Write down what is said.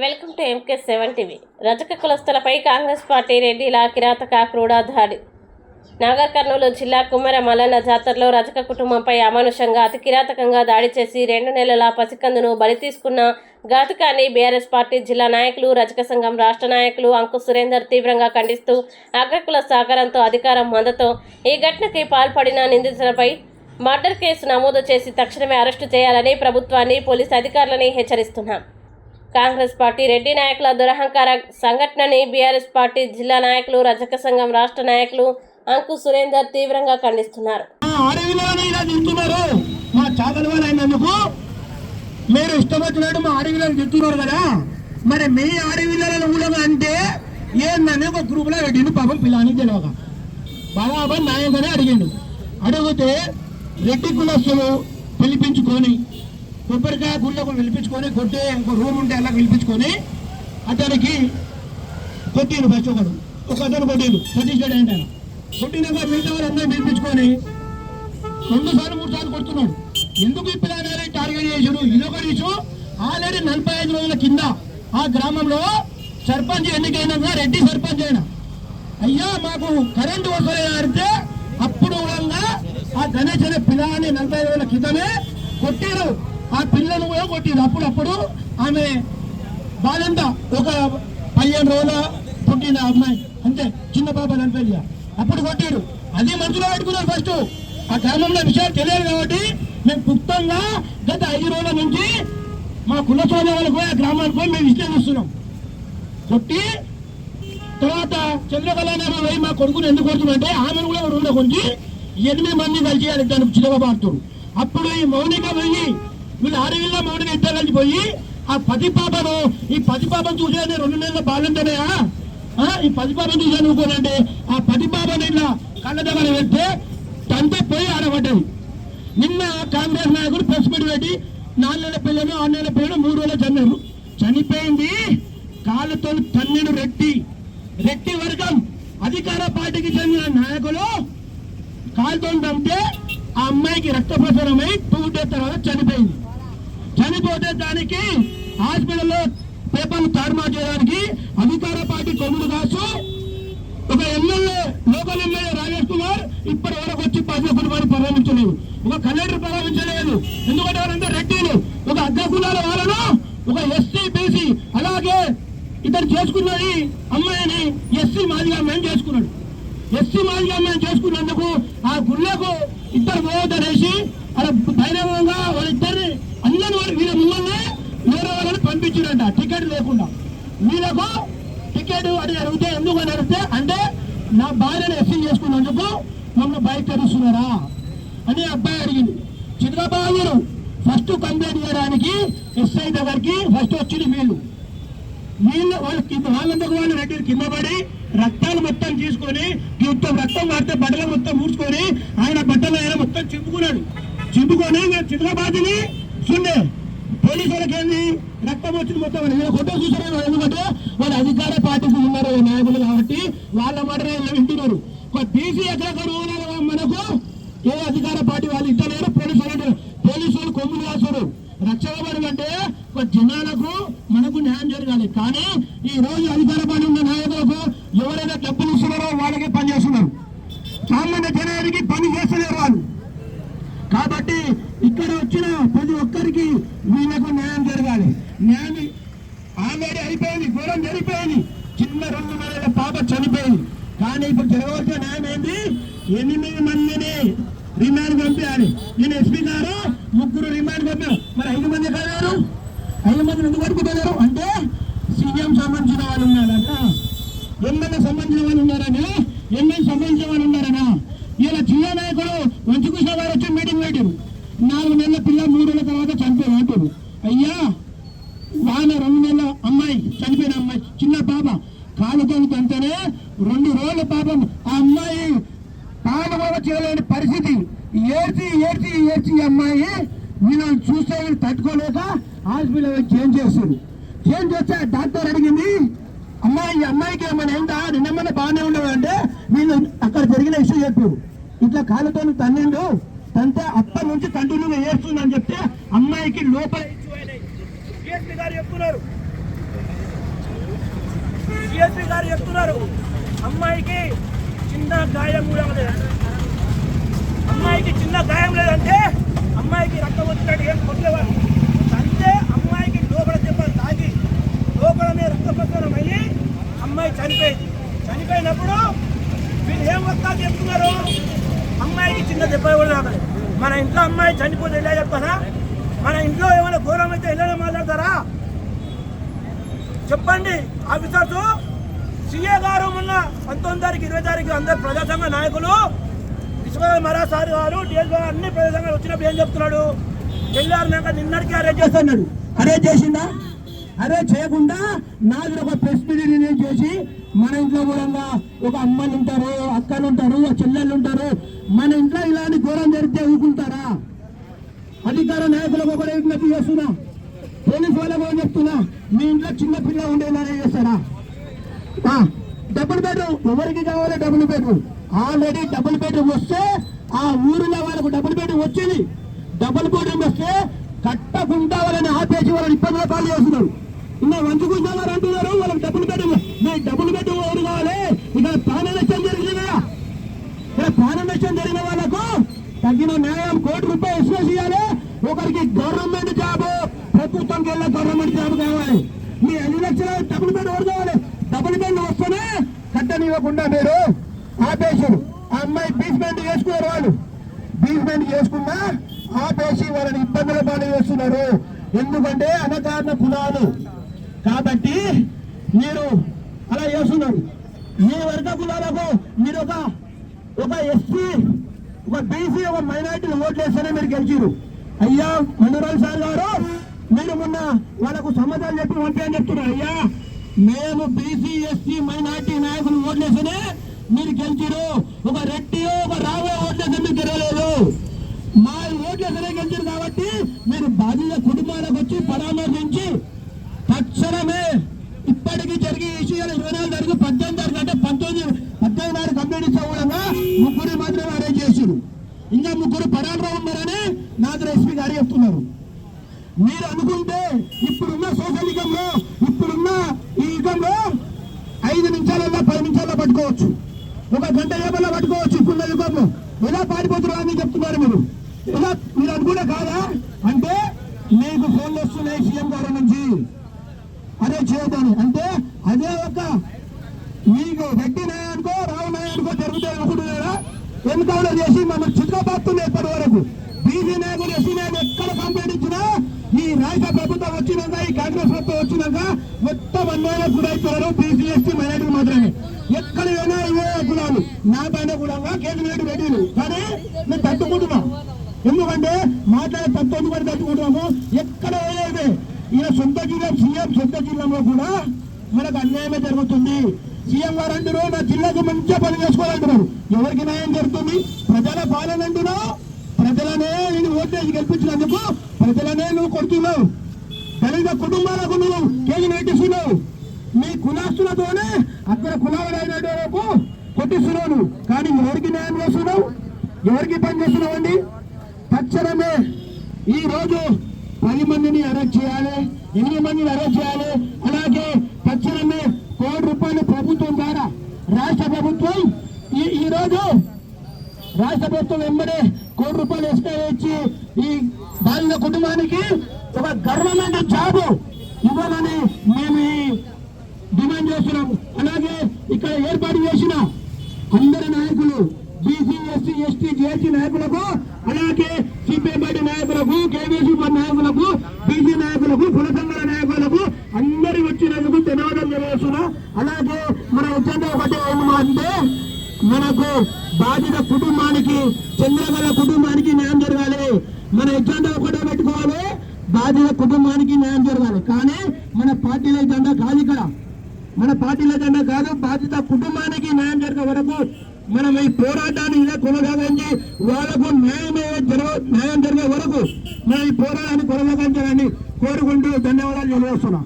Welcome to MK7 TV. రజక కులస్తులపై Congress party రెడ్డిల కిరాతక క్రూర దాడి. నాగర్ కర్నూలు జిల్లా కుమ్మర మల్లన్న జాతరలో రజక కుటుంబంపై అమానుషంగా అతి కిరాతకంగా దాడి చేసి 2 నెలల పసికందును బలి తీసుకున్న ఘాతుకాన్ని బీఆర్ఎస్ పార్టీ జిల్లా నాయకులు, రజక సంఘం రాష్ట్ర నాయకులు అంకు సురేందర్ తీవ్రంగా ఖండిస్తూ అగ్రకుల సహకారంతో అధికారం మందతో ఈ ఘటనకి పాల్పడిన నిందితులపై మర్డర్ కేసు నమోదు చేసి తక్షణమే అరెస్టు చేయాలని ప్రభుత్వాన్ని, పోలీసు అధికారులని హెచ్చరిస్తున్నాం. కాంగ్రెస్ పార్టీ రెడ్డి నాయకుల దురహంకార సంఘటనని బీఆర్ఎస్ పార్టీ జిల్లా నాయకులు, రజక సంఘం రాష్ట్ర నాయకులు అంకు సురేందర్ తీవ్రంగా ఖండిస్తున్నారు. మీరు ఇష్టం వచ్చినట్టు మా ఆడవిలను తింటున్నారు కదా, మరి మీ ఆడవిలను కూడా అంటే ఏందని ఒక గ్రూప్ లో పెట్టిండు. పాపం పిల్లని తెలియక బాబా నాయకనే అడిగిండు. అడిగితే రెడ్డి కులస్తులు పిలిపించుకొని కొబ్బరికాయ గుళ్ళకు పిలిపించుకొని కొట్టే ఇంకో రూమ్ ఉంటే అలా పిలిపించుకొని అతనికి కొట్టిండు. ఫస్ట్ ఒక అతను కొట్టిండు, సతీష్ రెడ్డి అంటే కొట్టినాక మిగతా వాళ్ళందరూ పిలిపించుకొని 2 సార్లు 3 సార్లు కొడుతున్నాడు. ఎందుకు ఈ పిల్లగానే టార్గెట్ చేసాడు? ఇదొక ఇష్యూ. ఆల్రెడీ 45 రోజుల కింద ఆ గ్రామంలో సర్పంచ్ ఎన్నికైనా రెడ్డి సర్పంచ్ అయినా అయ్యా మాకు కరెంటు వసూలు ఆడితే అప్పుడు ఆ గణేష్ అనే పిల్లని 45 రోజుల క్రితమే కొట్టారు. ఆ పిల్లను కూడా కొట్టిరు. అప్పుడప్పుడు ఆమె బాలంతా ఒక 15 రోజుల పుట్టిన అమ్మాయి అంతే, చిన్న పాప నడిపేది. అప్పుడు కొట్టారు. అది మనసులో పెట్టుకున్నారు. ఫస్ట్ ఆ గ్రామంలో విషయాలు తెలియదు కాబట్టి మేము గుప్తంగా గత 5 రోజుల నుంచి మా కుల సోదరులకు పోయి ఆ గ్రామానికి పోయి మేము విశ్లేషిస్తున్నాం. కొట్టి తర్వాత చంద్రకళానేమో పోయి మా కొడుకుని ఎందుకు కొడుతుందంటే ఆమెను కూడా రూమ్లో కొంచి 8 మంది కలిసి దానికి చిలవబారుతారు. అప్పుడు ఈ మౌనిక పోయి వీళ్ళు ఆడవిల్ల మౌనిక ఇద్దరు కలిసి పోయి ఆ 10 పాపను ఈ 10 పాపను చూసేది 2 నెలల బాలంతనేయా ఈ 10 పాపను చూసాను అనుకోనంటే ఆ 10 పాపను ఇట్లా కళ్ళ దగ్గర వెళ్తే తంతే పోయి ఆడబడ్డది. నిన్న కాంగ్రెస్ నాయకులు ప్రెస్ మీట్ పెట్టి 4 నెలల పిల్లలు 6 నెలల పిల్లలు 3 రోజులు చంపారు. చనిపోయింది కాళ్ళతో తన్నెడు రెడ్డి వర్గం అధికార పార్టీకి చెందిన నాయకులు కాలుతో చంపితే ఆ అమ్మాయికి రక్త ప్రసరమై 2 days తర్వాత చనిపోయింది. చనిపోతే దానికి హాస్పిటల్లో పేపర్లు తారుమారు చేయడానికి అధికార పార్టీ కొమ్ముడు కాసు ఒక MLA, local MLA Rajesh Kumar ఇప్పటి వరకు వచ్చి 10 కుటుంబాన్ని ప్రారంభించలేదు. ఒక కలెక్టర్ ప్రారంభించలేదు. ఎందుకంటే వారంతా రెడ్డిలు, ఒక అగ్రకులాల వాళ్ళను ఒక ఎస్సీ బీసీ అలాగే ఇతను చేసుకున్నది అమ్మాయిని ఎస్సీ మాదిగా అమ్మాయిని చేసుకున్నాడు. ఎస్సీ మాదిగా అమ్మాయిని చేసుకున్నందుకు ఆ గుళ్ళకు ఇద్దరు మోదరేసి అలా ధైర్యంగా వాళ్ళిద్దరిని అందరూ వీళ్ళ మిమ్మల్ని వేరే వాళ్ళని పంపించారంట టికెట్ లేకుండా. వీళ్ళకు టికెట్ అడిగితే ఎందుకు అని అడిగితే అంటే నా భార్యను ఎస్సీ చేసుకున్నందుకు మమ్మల్ని బయటరుస్తున్నారా అని అబ్బాయి అడిగింది. చిత్రబాబులు ఫస్ట్ కంప్లైంట్ చేయడానికి ఎస్ఐ దగ్గరికి ఫస్ట్ వచ్చింది. వాళ్ళందరూ వాళ్ళు రెడ్డి కింద పడి రక్తాలు మొత్తం తీసుకొని మొత్తం రక్తం పడితే బట్టలు మొత్తం ఊడ్చుకొని ఆయన బట్టలు ఆయన మొత్తం చింపుకొని చిత్రబాబుని చూడే పోలీసు వాళ్ళకి ఏంది రక్తం వచ్చింది మొత్తం ఫోటో చూసారు. ఎందుకంటే వాళ్ళు అధికార పార్టీకి ఉన్నారు నాయకులు కాబట్టి వాళ్ళ మాట వింటున్నారు. బీసీ ఎక్కడ మనకు ఏ అధికార పార్టీ వాళ్ళు ఇద్దరు పోలీసు వాళ్ళు కొమ్ములు కాస్తారు. రక్షణ అంటే జనాలకు మనకు న్యాయం జరగాలి. కానీ ఈ రోజు అధికార పార్టీ ఉన్న నాయకులకు ఎవరైనా డబ్బులు ఇస్తున్నారో వాళ్ళకే పని చేస్తున్నారు. సామాన్య జనానికి పని చేస్తలేరు వాళ్ళు. కాబట్టి ఇక్కడ వచ్చిన ప్రతి ఒక్కరికి వీళ్ళకు న్యాయం జరగాలి. న్యాయం ఆల్రెడీ అయిపోయింది, ఘోరం జరిగిపోయింది. చిన్న 2 నెలల పాప చనిపోయింది. కానీ ఇప్పుడు జరగవలసిన న్యాయం ఏంటి? 8 మందిని రిమాండ్ పంపించాలి. నేను ఎస్పీ గారు 3 రిమాండ్ పంపారు. మరి 5 మంది ఎక్కడ? 5 మందిని ఎందుకు పడుకుంటున్నారు అంటే సీఎం సంబంధించిన వాళ్ళు ఉన్నారట, ఎమ్మెల్యే సంబంధించిన వాళ్ళు ఉన్నారని, ఎమ్మెల్యే సంబంధించిన వాళ్ళు ఉన్నారనా. ఇలా జిల్లా నాయకుడు వంచుకృష్ణ గారు వచ్చి మీటింగ్ పెట్టారు. 4 నెలల పిల్ల 3 నెలల తర్వాత చనిపోయారు అంటారు. అయ్యా వాళ్ళ 2 నెలల అమ్మాయి చనిపోయిన అమ్మాయి చిన్న పాప కాలుతో తంతేనే 2 రోజుల పాపం ఆ అమ్మాయి పాలన చేయలేని పరిస్థితి. ఏడ్చి అమ్మాయి వీళ్ళని చూస్తే వీళ్ళు తట్టుకోలేక హాస్పిటల్ చేంజ్ చేస్తారు. చేంజ్ చేస్తే డాక్టర్ అడిగింది అమ్మాయికి ఏమైనా ఏంటా నిన్నమన్నా బాగానే ఉండదు అంటే వీళ్ళు అక్కడ జరిగిన ఇష్యూ చెప్పారు. ఇట్లా కాళ్ళతో తన్నిండు తంతే అప్పటి నుంచి కంటిన్యూగా ఏడుస్తుందని చెప్తే అమ్మాయికి లోపల చెప్తున్నారు. సిఎస్పీ గారు చెప్తున్నారు అమ్మాయికి చిన్న గాయం కూడా లేదు. అమ్మాయికి చిన్న గాయం లేదంటే అమ్మాయికి రక్తం వచ్చినట్టు ఏం కొట్టేవారు. అంటే అమ్మాయికి లోపల దెబ్బలు తాగి లోపలనే రక్తప్రసరణ అయ్యి అమ్మాయి చనిపోయింది. చనిపోయినప్పుడు వీళ్ళు ఏం వస్తా చెప్తున్నారు, అమ్మాయికి చిన్న దెబ్బ కూడా రాలేదు. మన ఇంట్లో అమ్మాయి చనిపోతే ఎలా చెప్తారా? మన ఇంట్లో ఏమైనా ఘోరం అయితే ఎలా మాట్లాడతారా? చెప్పండి ఆఫీసర్స్. సీఏ గారు మొన్న 19 తారీఖు 20 తారీఖు అందరు ప్రజాసంఘ నాయకులు విశ్వనాథ్ మహారాజ్ సార్ గారు డిఎస్ గారు అన్ని ప్రజాసంఘాలు వచ్చినప్పుడు ఏం చెప్తున్నాడు, తెల్లారినాక నిన్నటికి అరెస్ట్ చేస్తున్నాడు. అరెస్ట్ చేసిందా? అరెస్ట్ చేయకుండా నాకు ఒక ప్రెస్ మీట్ రిలీజ్ చేసి మన ఇంట్లో కూడా ఒక అమ్మలు ఉంటారు, అక్కలు ఉంటారు, చెల్లెళ్ళు ఉంటారు. మన ఇంట్లో ఇలాంటి ఘోరం జరిగితే ఊరుకుంటారా? అధికార నాయకులకు కూడా విజ్ఞప్తి చేస్తున్నా, పోలీసు వాళ్ళకు కూడా చెప్తున్నా, మీ ఇంట్లో చిన్న పిల్ల ఉండేలానే చేస్తారా? డబుల్ బెడ్రూమ్ ఎవరికి కావాలి? Double bedroom already double bedroom వస్తే ఆ ఊరిలో వాళ్ళకు డబుల్ బెడ్రూమ్ వచ్చింది. డబుల్ బెడ్రూమ్ వస్తే కట్టకుండా వాళ్ళని ఆపేసి వాళ్ళని ఇబ్బందులు పాలు చేస్తున్నారు. ఇంకా వంచుకుంటున్నారు అంటున్నారు. వాళ్ళకి డబుల్ బెడ్రూమ్, మీ డబుల్ బెడ్రూమ్ ఎవరు కావాలి? ఇక్కడ ప్రాణ నష్టం జరిగింది కదా, ఇక్కడ ప్రాణ నష్టం జరిగిన వాళ్ళకు తగిన న్యాయం ₹1 ఎక్స్ప్రెస్ ఇవ్వాలి. ఒకరికి గవర్నమెంట్ జాబ్, ప్రభుత్వంకి వెళ్ళే గవర్నమెంట్ జాబ్ కావాలి. మీ 5 లక్షల డబుల్ బెడ్ ఎవరు కావాలి? డబుల్ బెడ్ వస్తేనే కట్టనివ్వకుండా మీరు ఆపేసారు. ఆ అమ్మాయి బీస్మెంట్ చేసుకున్నారు. వాళ్ళు బీస్మెంట్ చేసుకున్నా ఆపేసి వాళ్ళని ఇబ్బందుల పాలు చేస్తున్నారు. ఎందుకంటే అనగారిన కులాలు కాబట్టి మీరు అలా చేస్తున్నారు. మీ వర్గ కులాలకు మీరు ఒక ఎస్సీ, ఒక బీసీ, ఒక మైనార్టీ ఓట్లు వేస్తేనే మీరు గెలిచిరు. అయ్యా మనోరాల్ సార్ గారు, మీరు మొన్న వాళ్ళకు సమాధానం చెప్పి పంపని చెప్తున్నారు. అయ్యా మేము బీసీ, ఎస్సీ, మైనార్టీ నాయకులు ఓట్లేస్తేనే మీరు గెలిచిరు. ఒక రెడ్డి, ఒక రావే ఓట్లేస్తే మీరు గెలవలేదు. మా ఓట్లేస్తేనే గెలిచారు కాబట్టి మీరు బాధిత కుటుంబాలకు వచ్చి పరామర్శించి తక్షణమే ఇప్పటికీ జరిగే విషయాలు 24 తారీఖు 18 తారీఖు అంటే 19 నాడు కంప్లీట్ ఇచ్చే కూడా 3 మాత్రమే అరేంజ్ చేశారు. ఇంకా 3 పరాలు ఉన్నారని నాగర ఎస్పీ గారు చెప్తున్నారు. మీరు అనుకుంటే ఇప్పుడున్న సోషల్ యుగంలో, ఇప్పుడున్న ఈ యుగంలో 5 నిమిషాలలో 10 నిమిషాల్లో పట్టుకోవచ్చు, 1 గంట ఏమన్నా పట్టుకోవచ్చు. ఇప్పుడున్న యుగంలో ఎలా పారిపోతున్నారు అని చెప్తున్నారు మీరు. ఇలా మీరు అనుకుంటే కాదా? అంటే మీకు ఫోన్లు వస్తున్నాయి సీఎం గారి నుంచి అదే చేయదని. అంటే అదే ఒక మీకు రెడ్డి నాయనుకో, రావు నాయనుకో జరుగుతాయి అనుకుంటున్నారా? ఎన్నికలు చేసి మనం చిత్రపాత్తుంది. ఇప్పటి వరకు బీసీ నాయకుడు, ఎస్సీ నాయకుడు ఎక్కడ కంప్లైంట్ ఇచ్చినా ఈ రాష్ట్ర ప్రభుత్వం వచ్చినాక, ఈ కాంగ్రెస్ ప్రభుత్వం వచ్చినాక మొత్తం అన్యాయాలకు గురైపోయారు. బీసీ, ఎస్సీ, మైనార్టీ మాత్రమే. ఎక్కడ పోయినా ఇవే కులాలు. నా పైన కూడా కేంద్ర రెడ్డిలు. కానీ మేము తట్టుకుంటున్నాం. ఎందుకంటే మాట్లాడే తత్వం కూడా తట్టుకుంటున్నాము. ఎక్కడ పోయేది ఈయన సొంత జిల్లా, సీఎం సొంత జిల్లాలో కూడా మనకు అన్యాయమే జరుగుతుంది. సీఎం గారు అంటున్నారు నా జిల్లాకు మంచిగా పని చేసుకోవాలంటున్నారు. ఎవరికి న్యాయం జరుగుతుంది? ప్రజల పాలన అంటున్నావు. ప్రజలనే నేను ఓటేసి గెలిపించినందుకు ప్రజలనే నువ్వు కొడుతున్నావు. దళిత కుటుంబాలకు నువ్వు కేజీ నెట్టిస్తున్నావు. మీ కులాస్తులతోనే అక్కడ కులాలైనకు కొట్టిస్తున్నావు. కానీ ఎవరికి న్యాయం చేస్తున్నావు? ఎవరికి పని చేస్తున్నావు అండి? తక్షణమే ఈ రోజు 10 మందిని అరెస్ట్ చేయాలి, 8 మందిని అరెస్ట్ చేయాలి. అలాగే తక్షణమే ₹1 ప్రభుత్వం ద్వారా రాష్ట్ర ప్రభుత్వం ఈ రోజు రాష్ట్ర ప్రభుత్వం వెంబడే ₹1 ఎక్స్ట్రా ఇచ్చి ఈ బాధిత కుటుంబానికి ఒక గవర్నమెంట్ జాబ్ ఇవ్వాలని మేము డిమాండ్ చేస్తున్నాం. అలాగే ఇక్కడ ఏర్పాటు చేసిన అందరి నాయకులు, బీసీ, ఎస్సీ, ఎస్టీ, జేసీ నాయకులకు, అలాగే సిపిఎంఐటి నాయకులకు, కేవీసీ నాయకులకు, బీసీ నాయకులకు, కుల సంఘాల నాయకులకు అందరి వచ్చినందుకు ధన్యవాదాలు తెలియజేస్తున్నా. అలాగే మన ఎజెండా ఒకటే అంటే మనకు బాధిత కుటుంబానికి, చంద్రగల కుటుంబానికి న్యాయం జరగాలి. మన ఎజెండా ఒకటే పెట్టుకోవాలి, బాధిత కుటుంబానికి న్యాయం జరగాలి. కానీ మన పార్టీల ఎజెండా కాదు. ఇక్కడ మన పార్టీల ఎజెండా కాదు. బాధిత కుటుంబానికి న్యాయం జరిగే వరకు మనం ఈ పోరాటాన్ని ఇలా కొనసాగించి వాళ్ళకు న్యాయం జరిగే వరకు మనం ఈ పోరాటాన్ని కొనసాగించాలని కోరుకుంటూ ధన్యవాదాలు తెలియజేస్తున్నాం.